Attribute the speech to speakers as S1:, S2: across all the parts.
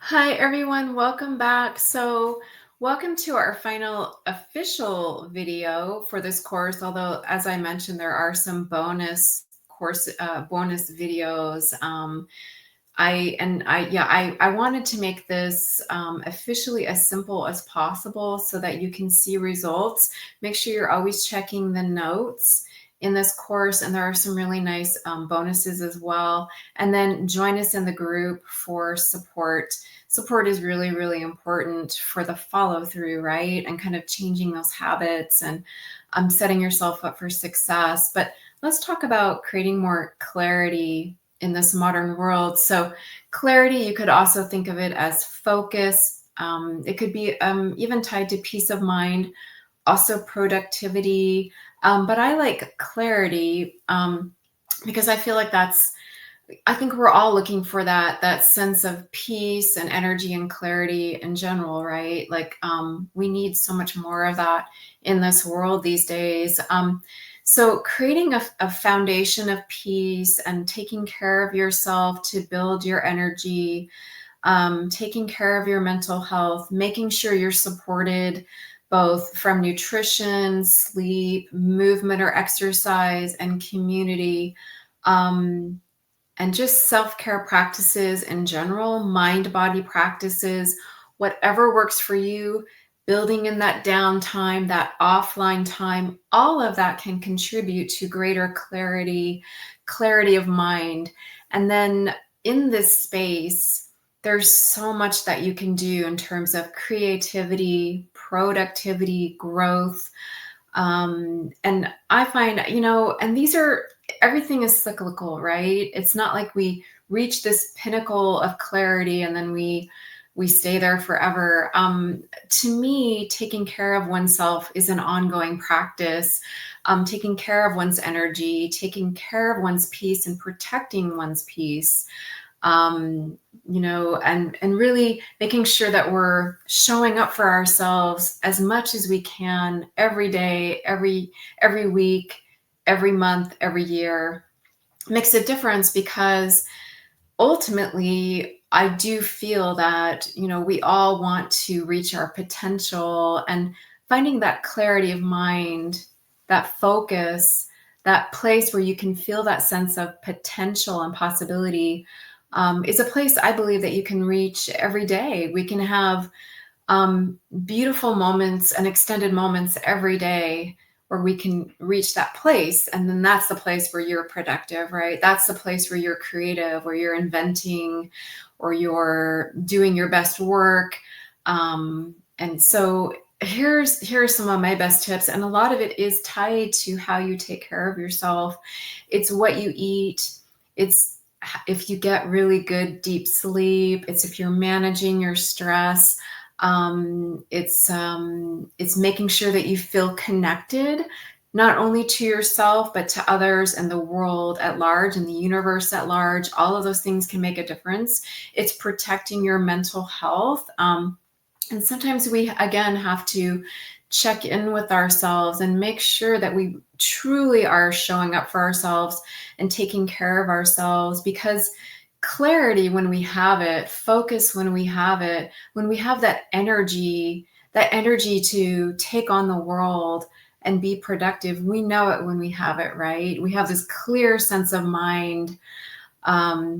S1: Hi, everyone. Welcome back. Welcome to our final official video for this course. Although, as I mentioned, there are some bonus videos. I wanted to make this officially as simple as possible so that you can see results. Make sure you're always checking the notes in this course, and there are some really nice bonuses as well. And then join us in the group for support. Support is really, really important for the follow through, right? And kind of changing those habits and setting yourself up for success. But let's talk about creating more clarity in this modern world. So, clarity, you could also think of it as focus. It could be even tied to peace of mind, also productivity. But I like clarity because I feel like I think we're all looking for that sense of peace and energy and clarity in general, right? Like we need so much more of that in this world these days. So creating a foundation of peace and taking care of yourself to build your energy, taking care of your mental health, making sure you're supported both from nutrition, sleep, movement or exercise, and community. Um, and just self care practices in general, mind body practices, whatever works for you, building in that downtime, that offline time, all of that can contribute to greater clarity, clarity of mind. And then in this space, there's so much that you can do in terms of creativity, productivity, growth. And I find, and everything is cyclical, right? It's not like we reach this pinnacle of clarity and then we stay there forever. To me, taking care of oneself is an ongoing practice. Taking care of one's energy, taking care of one's peace, and protecting one's peace. And really making sure that we're showing up for ourselves as much as we can every day, every week, every month, every year makes a difference because ultimately I do feel that, we all want to reach our potential, and finding that clarity of mind, that focus, that place where you can feel that sense of potential and possibility is a place I believe that you can reach every day. We can have beautiful moments and extended moments every day where we can reach that place. And then that's the place where you're productive, right? That's the place where you're creative, where you're inventing, or you're doing your best work. And so here's some of my best tips. And a lot of it is tied to how you take care of yourself. It's what you eat. It's if you get really good deep sleep. It's if you're managing your stress. It's making sure that you feel connected, not only to yourself, but to others and the world at large and the universe at large. All of those things can make a difference. It's protecting your mental health. And sometimes we, again, have to check in with ourselves and make sure that we truly are showing up for ourselves and taking care of ourselves, because clarity, when we have it, focus when we have it, when we have that energy to take on the world and be productive, we know it when we have it, right? We have this clear sense of mind.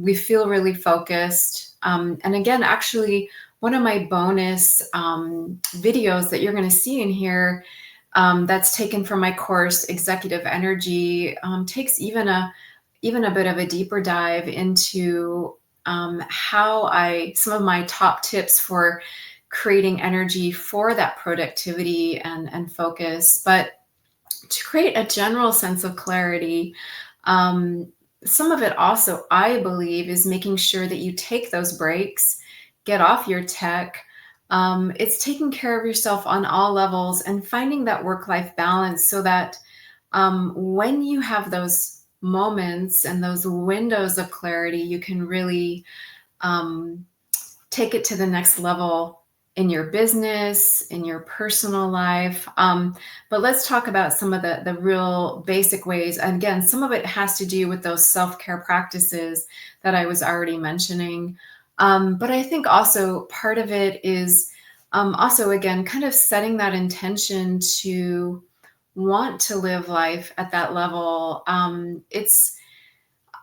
S1: We feel really focused. And again, actually, one of my bonus videos that you're going to see in here, that's taken from my course, Executive Energy, takes even a bit of a deeper dive into some of my top tips for creating energy for that productivity and focus. But to create a general sense of clarity, some of it also, I believe, is making sure that you take those breaks, get off your tech. It's taking care of yourself on all levels and finding that work-life balance so that when you have those moments and those windows of clarity, you can really um, take it to the next level in your business, in your personal life. But let's talk about some of the real basic ways. And again, some of it has to do with those self-care practices that I was already mentioning. But I think also part of it is also, again, kind of setting that intention to want to live life at that level.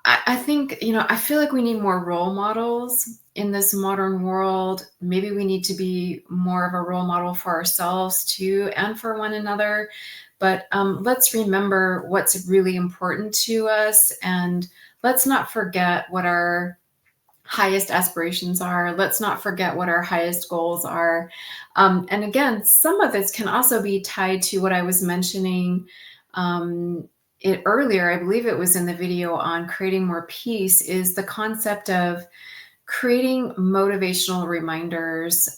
S1: I think, I feel like we need more role models in this modern world. Maybe we need to be more of a role model for ourselves too, and for one another. But let's remember what's really important to us, and let's not forget what our highest aspirations are. Let's not forget what our highest goals are. And again, some of this can also be tied to what I was mentioning it earlier. I believe it was in the video on creating more peace, is the concept of creating motivational reminders.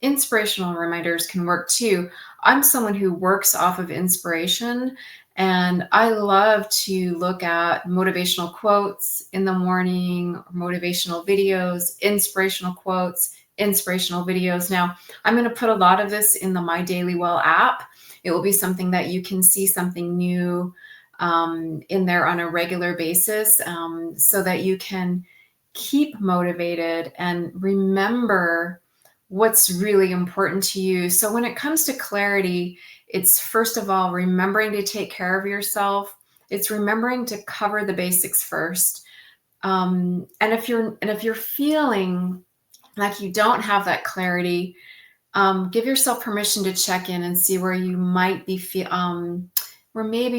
S1: Inspirational reminders can work too. I'm someone who works off of inspiration, and I love to look at motivational quotes in the morning, motivational videos, inspirational quotes, inspirational videos. Now, I'm going to put a lot of this in the My Daily Well app. It will be something that you can see something new in there on a regular basis, so that you can keep motivated and remember what's really important to you. So when it comes to clarity, it's first of all remembering to take care of yourself. It's remembering to cover the basics first. And if you're feeling like you don't have that clarity, give yourself permission to check in and see where you might be where maybe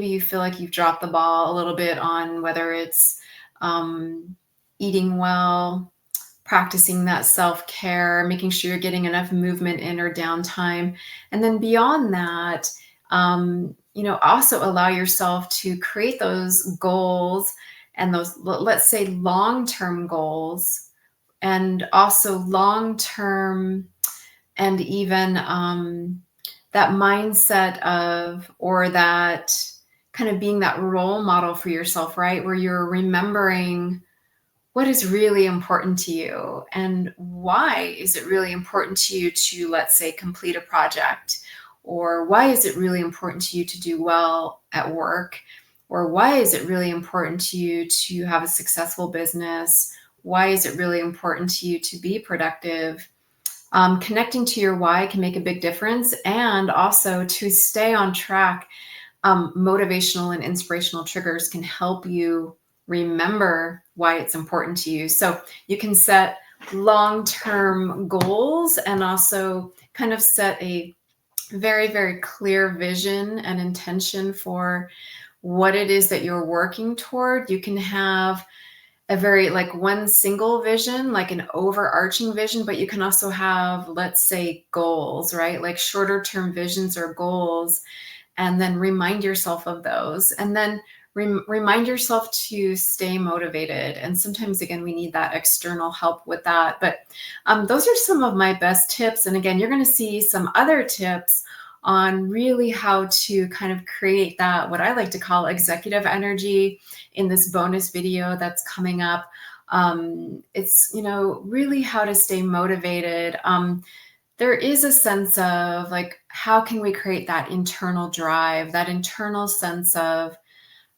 S1: you feel like you've dropped the ball a little bit on whether it's eating well, practicing that self-care, making sure you're getting enough movement in or downtime. And then beyond that, also allow yourself to create those goals and those, let's say, long-term goals, and also long-term, and even that mindset of, or that kind of being that role model for yourself, right? Where you're remembering what is really important to you, and why is it really important to you to, let's say, complete a project, or why is it really important to you to do well at work, or why is it really important to you to have a successful business, why is it really important to you to be productive. Connecting to your why can make a big difference, and also to stay on track. Motivational and inspirational triggers can help you remember why it's important to you. So you can set long-term goals, and also kind of set a very, very clear vision and intention for what it is that you're working toward. You can have a very, like, one single vision, like an overarching vision, but you can also have, let's say, goals, right? Like shorter term visions or goals, and then remind yourself of those, and then remind yourself to stay motivated. And sometimes, again, we need that external help with that. But those are some of my best tips. And again, you're going to see some other tips on really how to kind of create that, what I like to call executive energy, in this bonus video that's coming up. It's, really how to stay motivated. There is a sense of, like, how can we create that internal drive, that internal sense of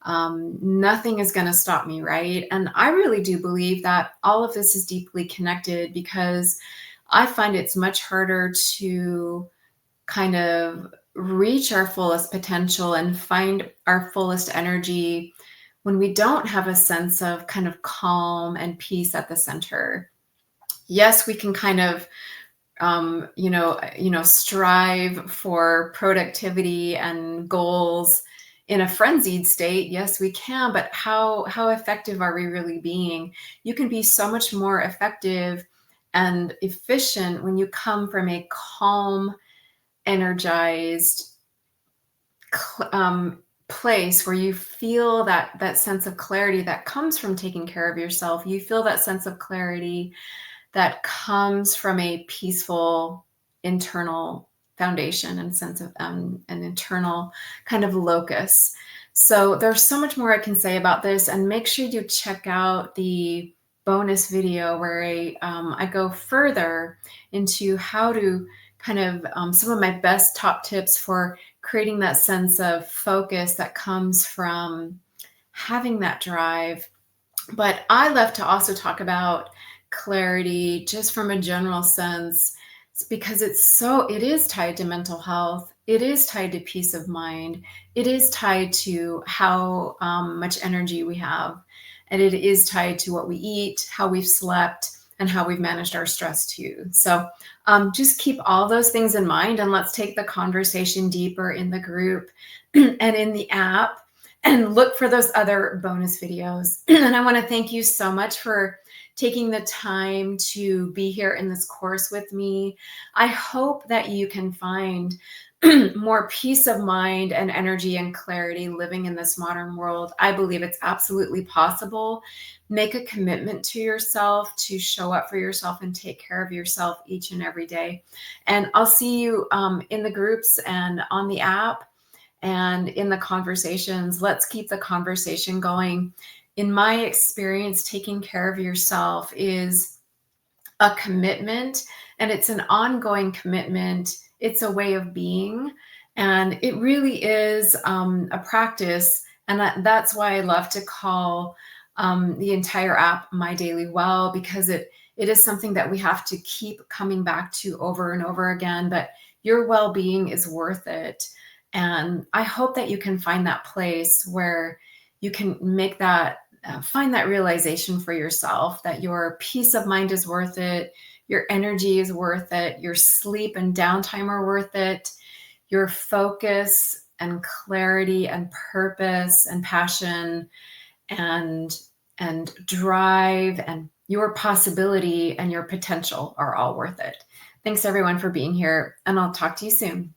S1: nothing is going to stop me, right? And I really do believe that all of this is deeply connected, because I find it's much harder to kind of reach our fullest potential and find our fullest energy when we don't have a sense of kind of calm and peace at the center. Yes, we can kind of strive for productivity and goals in a frenzied state. Yes, we can, but how effective are we really being? You can be so much more effective and efficient when you come from a calm, energized place, where you feel that sense of clarity that comes from taking care of yourself. You feel that sense of clarity that comes from a peaceful internal foundation and sense of an internal kind of locus. So there's so much more I can say about this, and make sure you check out the bonus video where I go further into how to kind of some of my best top tips for creating that sense of focus that comes from having that drive. But I love to also talk about clarity, just from a general sense. It's because it is tied to mental health. It is tied to peace of mind. It is tied to how much energy we have. And it is tied to what we eat, how we've slept, and how we've managed our stress too. So just keep all those things in mind, and let's take the conversation deeper in the group and in the app, and look for those other bonus videos. And I want to thank you so much for taking the time to be here in this course with me. I hope that you can find more peace of mind and energy and clarity living in this modern world. I believe it's absolutely possible. Make a commitment to yourself to show up for yourself and take care of yourself each and every day. And I'll see you in the groups and on the app and in the conversations. Let's keep the conversation going. In my experience, taking care of yourself is a commitment, and it's an ongoing commitment. It's a way of being, and it really is a practice. And that's why I love to call the entire app My Daily Well, because it is something that we have to keep coming back to over and over again. But your well-being is worth it. And I hope that you can find that place where you can make that, find that realization for yourself that your peace of mind is worth it, your energy is worth it, your sleep and downtime are worth it, your focus and clarity and purpose and passion and drive and your possibility and your potential are all worth it. Thanks everyone for being here, and I'll talk to you soon.